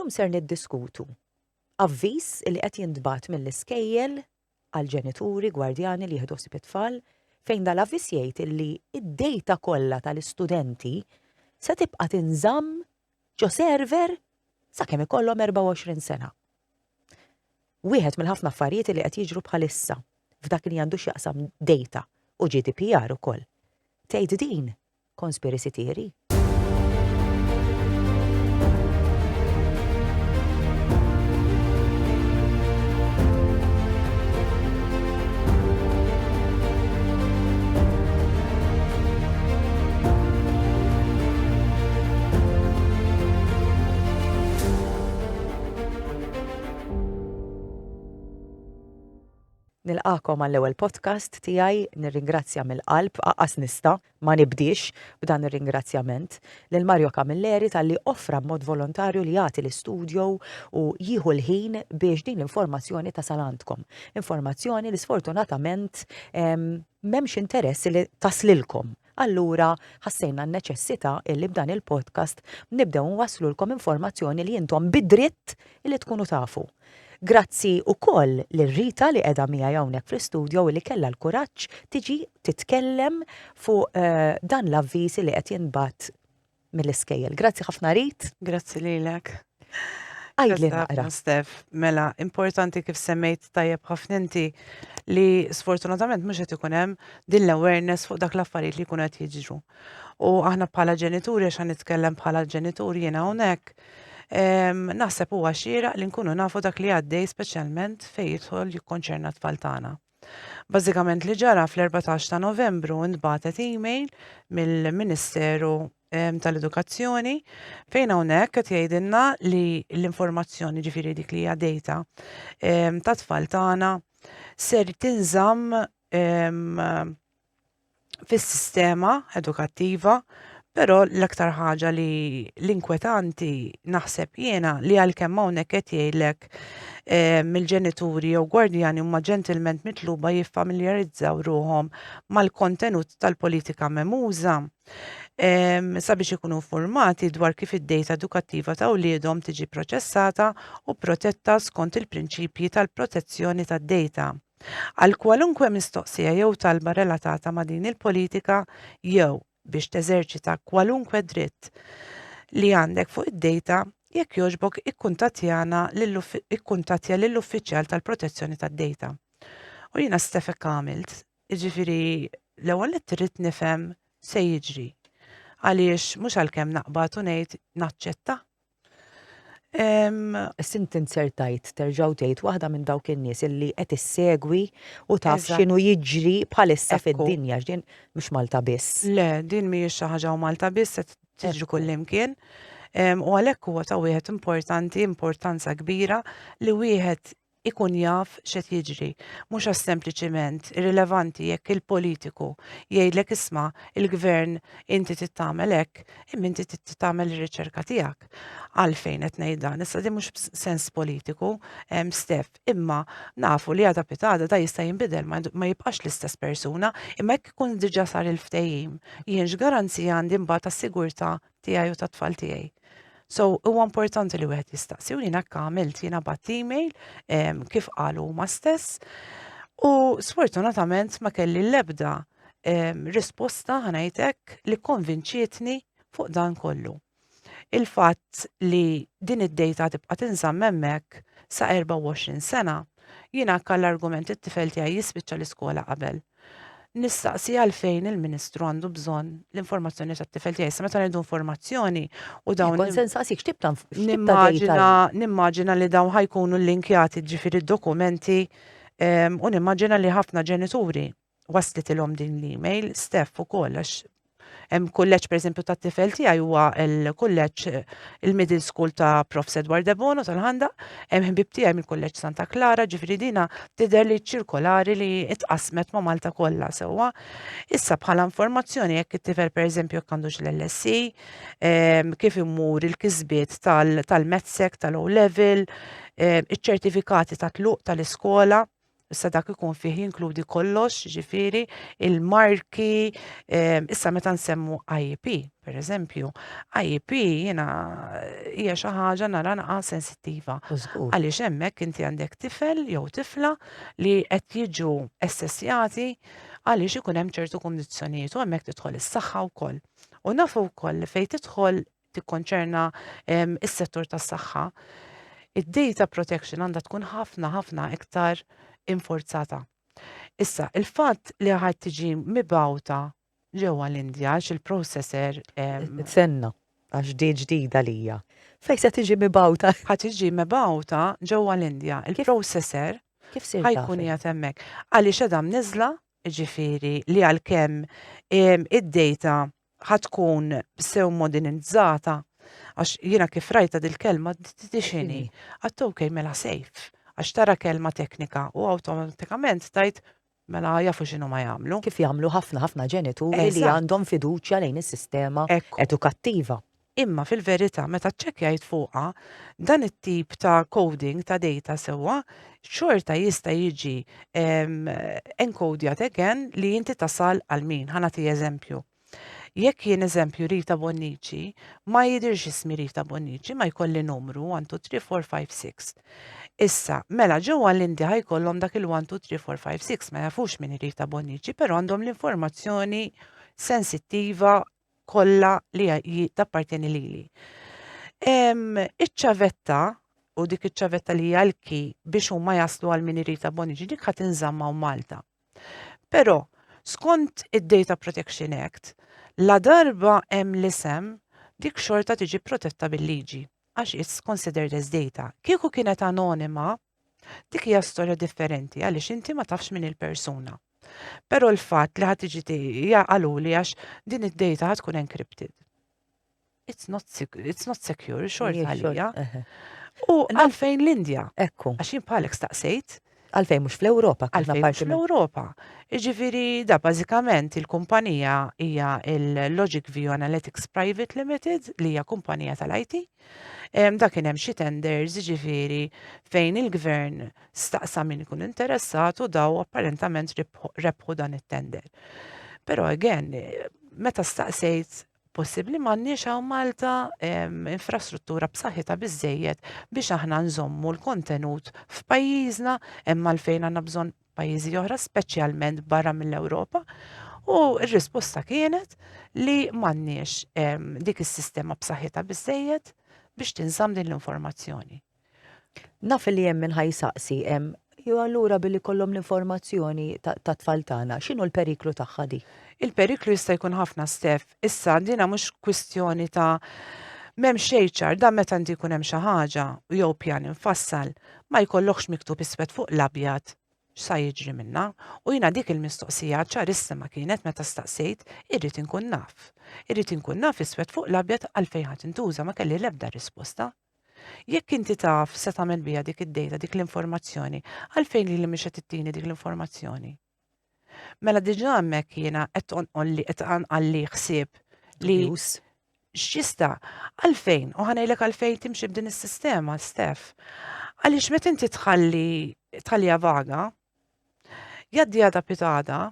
Illum ser niddiskutu avviż li qed jintbagħat mill-iskejjel għal ġenituri gwardjani li jieħdu ħsieb it-tfal fejn dal-avviż jgħid li d-dejta kollha tal-istudenti se tibqa' tinżamm ġo server sakemm ikollhom 24 sena. Wieħed mill-ħafna affarijiet li qed jiġru bħalissa f'dak li għandu x'jaqsam dejta u GDPR ukoll. Tgħid din conspiracy theory. Nilqakom għall-ewwel podcast tiegħi, nirringrazzja mill-qalb aqas nista' ma nibdix b'dan ir-ringrazzjament lil Mario Camilleri talli offra b'mod volontarju li jagħti l-istudio u jieħu l-ħin biex din l-informazzjoni tasal għandkom. Informazzjoni li sfortunatament m'hemmx interess li taslilkom. Allura ħassejna n-neċessità illi b'dan il-podcast nibdew nwaslulkom informazzjoni li intom bid-dritt li tkunu tafu. Grazzi ukoll lir-Rita li qiegħda miegħi hawnhekk fl-istudio li kellha l-kuraġġ tiġi titkellem fuq dan l-avviż li qed jinbagħat mill-iskejjel. Grazzi ħafna Rit. Grazzi lilek. Għajdli naqra. Stef, mela, importanti kif semmejt tajjeb ħafna inti li sfortunatament mhux qed ikun hemm din l-awareness fuq dak l-affarijiet li jkunu qed jiġru. U aħna bħala ġenituri għax nitkellem bħala ġenituri jiena hawnhekk, naħseb huwa xieraq li nkunu nafu dak li għaddej speċjalment fejn jidħol jikkonċerna tfal tagħna. Bażikament li ġara fl-14 ta' Novembru ntbagħtet email mill-Ministeru tal-Edukazzjoni fejn hawnhekk qed jgħidilna li l-informazzjoni ġifieri dik li hija data ta' tfal tagħna ser tinżamm fis-sistema edukattiva. Però l-aktar ħaġa li l-inkwetanti naħseb jiena li għalkemm hawnhekk qed jgħidlek mill-ġenituri jew gwardjani huma ġentilment mitluba jiffamiljarizzaw ruhom mal-kontenut tal-politika memuża sabiex ikunu informati dwar kif id-dejta edukattiva ta' wliedhom tiġi proċessata u protetta skont il-prinċipji tal-protezzjoni tad-dejta. Għal kwalunkwe mistoqsija jew talba relatata ma' din il-politika jew biex teżerċita kwalunkwe dritt li għandek fuq id-dejta jekk jogħġbok ikkuntattja lill-uffiċjal tal-protezzjoni tad-dejta. U jiena stefek għamilt, jiġifieri l-ewwel li trid nifhem se jiġri. Għaliex mhux għalkemm naqbad u ngħid naċċetta. Sint insertajt terġgħu tgħid waħda minn dawk in-nies illi qed issegwi u taf x'inhu jiġri bħalissa fid-dinja x'din mhux Malta biss. Le, din mhijiex xi ħaġa Malta biss qed tiġri kullimkien. U għalhekk huwa ta' wieħed importanza kbira li wieħed ikun jaf x'qed jiġri. Mhux għax sempliċiment irrilevanti jekk il-politiku jgħidlek isma' il-gvern inti trid tagħmel hekk, imma inti trid tagħmel ir-riċerka tiegħek. Għalfejn qed ngħid dan, issa din mhux sens politiku, Stef, imma nafu li għada pitada da jista' jinbidel ma jibqax l-istess persuna, imma jekk ikun diġà sar il-ftehim, jien x'garanzija għandi mbagħad tas-sigurtà tiegħi u tat-tfal tiegħi. So, huwa importanti li wieħed jistaqsi u jiena għamilt jiena bat email kif qalu huma stess u sfortunatament ma kelli l-ebda risposta ħanajtek li konvinċietni fuq dan kollu. Il-fatt li din id-dejta tibqa' tinżamm hemmhekk sa 24 sena, jiena l-argument it-tifel tiegħi jispiċċa l-iskola qabel. Nistaqsi għalfejn il-Ministru għandu bżonn l-informazzjoni tat-tifel tiegħi. Sa meta ngħidu informazzjoni u dawn Konsensaqsik x'tib ta' nimmaġina li dawn ħajkunu linkjati ġifieri d-dokumenti u nimmaġina li ħafna ġenituri waslitilhom din l-email Stef ukoll għax hemm kulleġġ pereżempju tat-tifel tiegħi huwa l-kulleġġ il-Middle School ta' Prof. Edward De Bono tal-Ħanda, hemm ħbib tiegħi mill-Kulleġġ Santa Clara, ġifieri dina tidher li ċirkolari li itqasmet ma' Malta kollha sewwa. Issa bħala informazzjoni jekk it-tifel pereżempju jekk għandux l-LSE, kif imur il-kisbiet tal-Medsec, tal-O Level, iċ-ċertifikati ta' tluq tal-iskola, Issa dak ikun fih jinkludi kollox, ġifieri il-marki, issa meta nsemmu IEP, pereżempju, IEP jiena hija xi ħaġa nara naqa' sensittiva. Żgur. Għaliex hemmhekk inti għandek tifel jew tifla li qed jiġu assessjati għaliex ikun hemm ċertu kundizzjonijiet u hemmhekk tidħol is-saħħa wkoll. U nafu wkoll li fejn tidħol tikkonċerna is-settur tas-saħħa, id-data protection għandha tkun ħafna iktar infurzata. Issa, il-fatt li ħadd tiġi mibgħuta ġewwa l-Indja il-processor Senna, għax di ġdida lija. Fej se tiġi mibawta? ħadd tiġi mibgħuta ġewwa l-Indja. Il-processor Kif sir ħajkun qiegħed hemmhekk. Għaliex edha mniżla, ġifieri li għalkemm id-data ħatkun sew modernizzata għax jiena kif rajta dil-kelma x'inhi. Għadt okej mela safe għax tara kelma teknika u awtomatikament tajt mela jafu x'inhu ma jagħmlu. Kif jagħmlu ħafna ġenituri li Eżatt. għandhom fiduċja lejn is-sistema Ekku. edukattiva. Imma fil-verità meta ċċekkjajt fuqha dan it-tip ta' coding ta' data sewwa xorta jista' jiġi encodjat again li inti tasal għal min. Ħanati eżempju. Jekk jien eżempju Rita Bonnici, ma jidirx ismi Rita Bonnici, ma jkolli numru 1, 2, 3, 4, 5, 6. Issa, mela ġewwa l-Indja ħajkollhom dak il-1, 2, 3, 4, 5, 6 ma jafux min Rita Bonnici, però għandhom l-informazzjoni sensittiva kollha li tappartieni lili. Iċ-ċavetta u dik iċ-ċavetta li hija l-key biex huma jaslu għal min Rita Bonnici dik ħadd inżamma Malta. Però skont id-Data Protection Act, la darba hemm l-isem dik xorta tiġi protetta bil-liġi għax it's considered as data. Kieku kienet anonima, dik hija storja differenti għaliex inti ma tafx min il-persuna. Però l-fatt li ħadd tiġi jaqaluli għax din id-data ħadd tkun encrypted. It's not secure, xorta għalija. U għalfejn l-Indja. Ekku. Għax jien bħalek staqsejt. Għalfejn mhux fl-Ewropa. Għalfejn fl-Ewropa. Jiġifieri da bażikament il-kumpanija hija il-Logic View Analytics Private Limited li hija kumpanija tal-IT. Da kien hemm xi tenders jiġifieri fejn il-gvern staqsa min ikun interessat u daw apparentament rebħu dan it-tender. Però again, meta staqsejt possibbli m'għandniex hawn Malta infrastruttura b'saħħitha biżżejjed biex aħna nżommu l-kontenut f'pajjiżna hemm għalfejn għandna bżonn pajjiżi oħra speċjalment barra mill-Ewropa. U r-risposta kienet li m'għandniex dik is-sistema b'saħħitha biżżejjed biex tinżamm din l-informazzjoni. Naf li hemm min ħajsaqsi hemm jew allura billi kollhom l-informazzjoni ta' tfal tagħna, x'inhu l-periklu tagħha di? Il-periklu jista' jkun ħafna Stef. Issa dina mhux kwistjoni ta' m'hemm xejn dan meta inti jkun hemm xi ħaġa jew pjan infassal ma jkollokx miktub iswed fuq l-abjad x'sa jiġri minnha u jiena dik il-mistoqsija ċarissima kienet meta staqsejt irrid inkun naf. Irrid inkun naf iswed fuq l-abjad għalfejn ħadd intuża ma kelli l-ebda risposta. Jekk inti taf se tagħmel biha dik id-dejta dik l-informazzjoni, għalfejn li mhix qed tittini dik l-informazzjoni. Mela diġà hemmhekk jiena qed anqalli ħsieb li x'jista' għalfejn u ħanejlek għalfejn timxi b'din is-sistema, Stef. Għaliex meta inti tħallija vaga, jgħaddi għada pitada,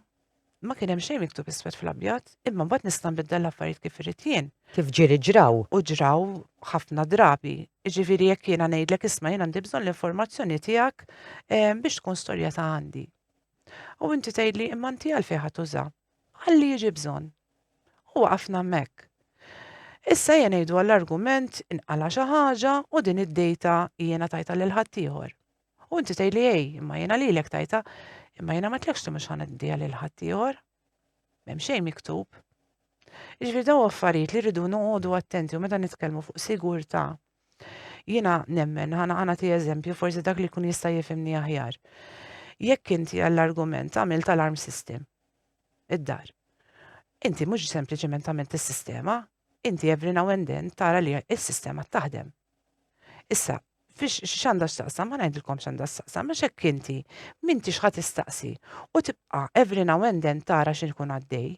ma kien hemm xejn miktub iswed fl-abjad, imma mbagħad nista' nbiddel l-affarijiet kif irid jien. Kif ġraw. U ġraw ħafna drabi. Jiġifieri jekk jiena ngħidlek isma' jien għandi bżonn l-informazzjoni tiegħek biex tkun storja ta' għandi. U inti tgħidli imma inti għalfejn ħadd tuża. Ħalli jiġi bżonn. U waqafna hemmhekk. Issa jien ngħidu għall-argument inqala xi ħaġa u din id-dejta jiena tajta lil ħadd ieħor. U inti tgħidli imma jiena lilek tajta, imma jiena ma tlekx li mhux ħanaddiha lil ħadd ieħor. M'hemm xejn miktub. Jiġifieri dawn affarijiet li rridu noqogħdu attenti u meta nitkellmu fuq sigurtà. Jiena nemmen nagħti eżempju forsi dak li jkun jista' jifhimni aħjar. Jekk inti għall-argument għamilt alarm system id-dar. Inti mhux sempliċement għamilt is-sistema, inti every now and then tara li s-sistema taħdem. Issa, x'għandha x'taqsam, ma ngħidilkom x'għandha x'taqsam, għax hekk inti m'intix ħadd tistaqsi u tibqa' every now and then tara x'ikun għaddej.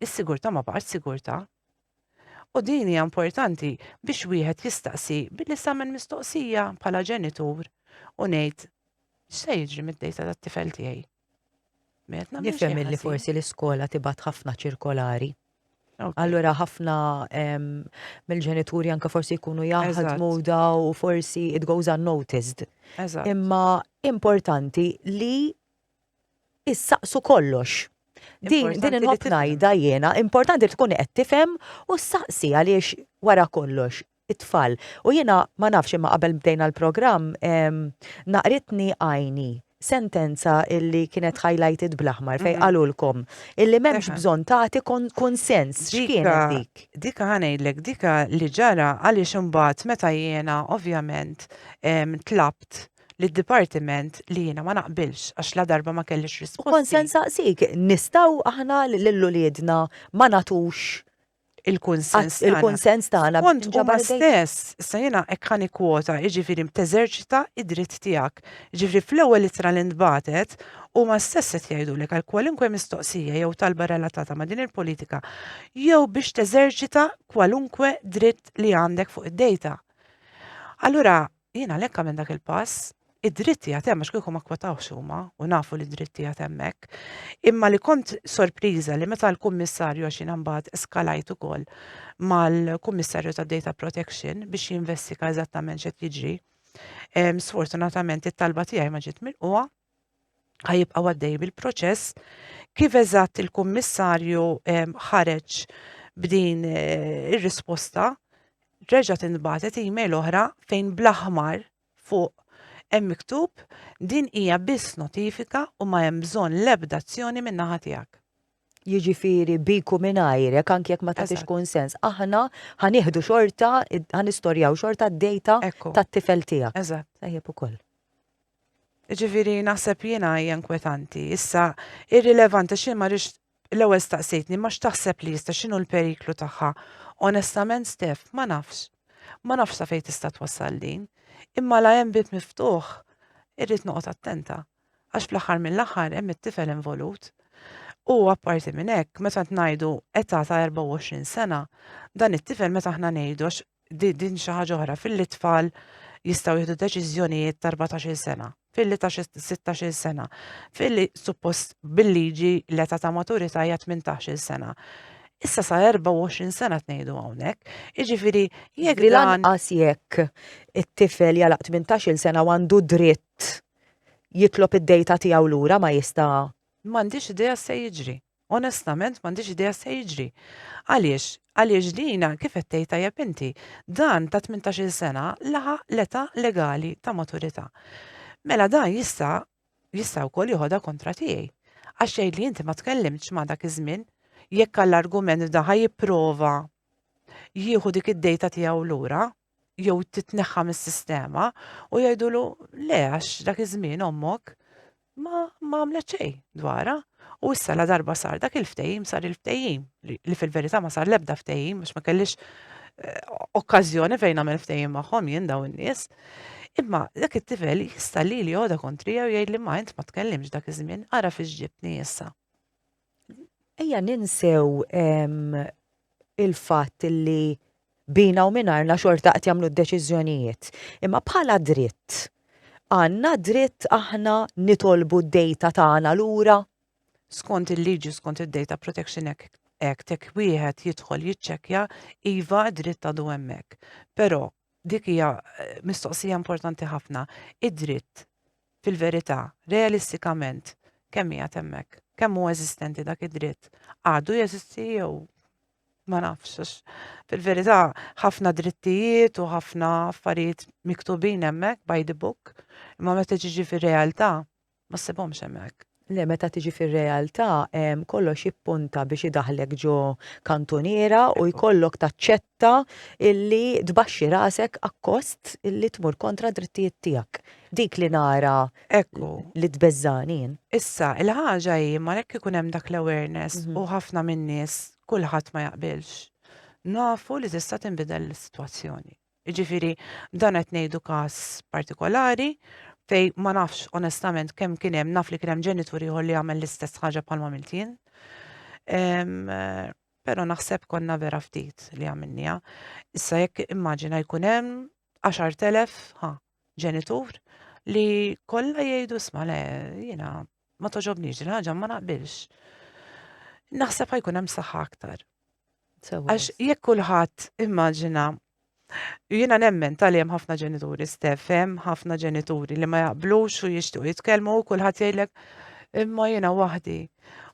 Is-sigurtà ma baqgħetx sigurtà. U din hija importanti biex wieħed jistaqsi billi s'għamel mistoqsija bħala ġenitur u ngħid x'se jiġri mid-dejta tat-tifel tiegħi? Qed nagħmel xi Nifhem illi ħażin. forsi l-iskola tibgħat ħafna ċirkolari. Okay. Allura ħafna mill-ġenituri anke forsi jkunu jaħdmu Eżatt. daw u forsi it goes unnoticed. Eżatt. Imma importanti li issaqsu kollox. Din Importanti li inħobb tifhem. ngħidha jiena, importanti li tkun qed tifhem u ssaqsi għaliex wara kollox it-tfal. U jiena ma nafx imma qabel bdejna l-programm naqritni għajni sentenza illi kienet highlighted bl-aħmar fej qalulkom illi m'hemmx Seħa. bżonn tagħti konsens. X'kienet dik? Dika ħanejdlek, dika li ġara għaliex imbagħad meta jiena ovvjament tlabt lid-dipartiment li jiena ma naqbilx għax la darba ma kellix risposti. Konsens saqsik, nistgħu aħna lill-uliedna ma natux Il-kunsens tagħna. il-konsens tagħna Kont huma inġabar dejn- stess, issa jiena hekk ħani kwota, jiġifieri teżerċita id-dritt tiegħek. Jiġifieri fl-ewwel ittra li ntbagħtet huma stess qed jgħidulek għal kwalunkwe mistoqsija jew talba relatata ma' din il-politika jew biex teżerċita kwalunkwe dritt li għandek fuq id-dejta. Allura jiena lekk minn dak il-pass, id-dritti għatem, għax kieku ma kwotawx huma u nafu li d-dritti għatemmek. Imma li kont sorpriża li meta l-kummissarju għax jiena mbagħad eskalajt ukoll mal-kummissarju ta' Data Protection biex jinvestiga eżattament x'qed jiġri. Sfortunatament it-talba tiegħi ma ġiet milquha, ħajibqa' għaddej bil-proċess kif eżatt il-kummissarju ħareġ b'din ir-risposta reġgħet inbagħtet email oħra fejn bl-aħmar fuq hemm miktub din hija biss notifika u ma hemm bżonn l-ebda azzjoni min-naħa tiegħek. Jiġifieri biku mingħajrek anke jekk ma tagħtix Eżatt. konsens. Aħna ħanieħdu xorta, ħanistorjaw xorta d-dejta Ekku. tat-tifel tiegħek. Eżatt. Tajjeb ukoll. Ġifieri naħseb jiena hija inkwetanti. Issa irrilevanti xi ma rix l-ewwel staqsejtni ma x'taħseb li jista' x'inhu l-periklu tagħha. Onestament Stef, ma nafx. Ma nafx sa fejn tista' twassal din. Imma la hemm bit miftuħ, irrid noqgħod attenta. Għax fl-aħħar mill-aħħar hemm it-tifel involut. U apparti minn hekk, meta ngħidu età ta' 24 sena, dan it-tifel meta aħna ngħidu għax din xi ħaġa oħra fil-tfal jistgħu jieħdu deċiżjonijiet ta' 14 sena, fil-li ta' 16 sena, fil-li suppost bil-liġi l-età ta' maturità hija 18 sena. Issa sa 24 sena tnejdu hawnhekk, jiġifieri jekk Li dan lanqas jekk it-tifel jalaq 18-il sena u għandu dritt jitlob id-dejta tiegħu lura ma jista' m'għandix idea se jiġri. Onestament m'għandix idea se jiġri. Għaliex? Għaliex dina kif qed tgħid tajjeb inti, dan ta' 18 sena laħaq l-età legali ta' maturità. Mela dan jista' wkoll joħodha kontra tiegħi. Għax jgħid li inti ma tkellimx ma' dak iż-żmien, jekk għall-argument da jipprova jieħu dik id-dejta tiegħu lura, jew titneħħa mis-sistema u jgħidulu le għax dak iż-żmien ommok ma għamlet xejn dwarha. U issa la darba sar dak il-ftehim sar il-ftehim li fil-verità ma sar l-ebda ftehim biex ma kellix okkażjoni fejn nagħmel ftehim magħhom jien dawn in-nies. Imma dak it-tifel jista' li joħodha kontrija u jgħidli ma int ma tkellimx dak iż-żmien ara fiex ġibtni issa. ejja ninsew il-fatt li bina u minarna xorta qed jagħmlu d-deċiżjonijiet. Imma bħala dritt, għandna dritt aħna nitolbu d-dejta tagħna lura. Skont il-liġi, skont id-Data Protection Act, jekk wieħed jidħol jiċċekkja iva dritt għadu hemmhekk. Però dik hija mistoqsija importanti ħafna. Id-dritt fil-verità, realistikament, kemm hija hemmhekk? Kemm hu eżistenti dak id-dritt? Għadu jeżisti jew ma nafx. Fil-verità ħafna drittijiet u ħafna affarijiet miktubin hemmhekk by the book, imma meta tiġi fir-realtà ma ssibhomx hemmhekk. Le, meta tiġi fir-realtà kollox jippunta biex idaħlek ġo kantoniera u jkollok taċċetta illi tbaxxi rasek akkost illi tmur kontra drittijiet tiegħek. Dik li nara Ekku. li tbeżżanin. Issa, il-ħaġa hi ma hekk ikun hemm dak l-awareness u ħafna min-nies kulħadd ma jaqbilx. Nafu li tista' tinbidel is-sitwazzjoni. Jiġifieri dan qed ngħidu każ partikolari fej ma nafx onestament kemm kien hemm naf li kien hemm ġenituri ieħor li jagħmel l-istess ħaġa bħalma għamilt jien. Però naħseb konna vera ftit li għamilniha. Issa jekk immaġina jkun hemm 10,000 ġenitur li kollha jgħidu sma le jiena ma toġobniex il-ħaġa ma naqbilx. Naħseb ħajkun hemm saħħa aktar. Għax jekk kulħadd immaġina jiena nemmen tal hemm ħafna ġenituri Stef, hemm ħafna ġenituri li ma jaqblux u jixtiequ jitkellmu u kulħadd jgħidlek imma jiena waħdi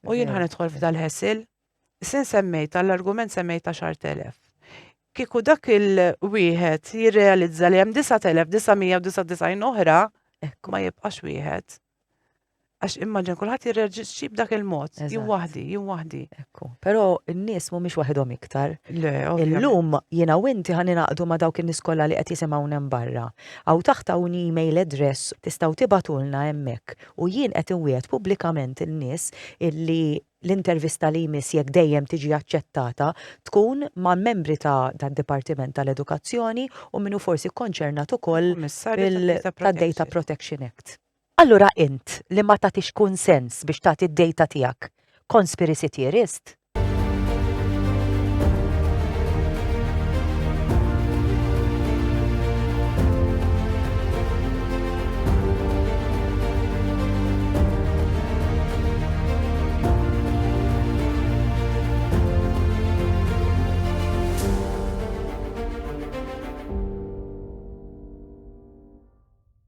u jien ħanidħol f'dal-ħesil. Sin semmejt tal-argument semmejt 10,000. Kieku dak il-wieħed jirrealizza li hemm 9,999 oħra ma jibqax wieħed. Għax immaġin kulħadd jirreġixxi b'dak il-mod. Jien waħdi. Ekku. Però n-nies mhumiex waħedhom iktar. Le, Illum jiena u inti ħaninaqdu ma' dawk in-nies kollha li qed jisimgħuna hemm barra. Aw taħt hawn email address tistgħu tibatulna hemmhekk u jien qed inwiegħed pubblikament in-nies illi l-intervista li jmiss jekk dejjem tiġi aċċettata tkun ma' membri tad-Dipartiment tal-Edukazzjoni u minnu forsi konċernat ukoll tad-Data Protection Act. Allura int li ma tagħtix kunsens biex tagħti d-data tiegħek conspiracy theorist?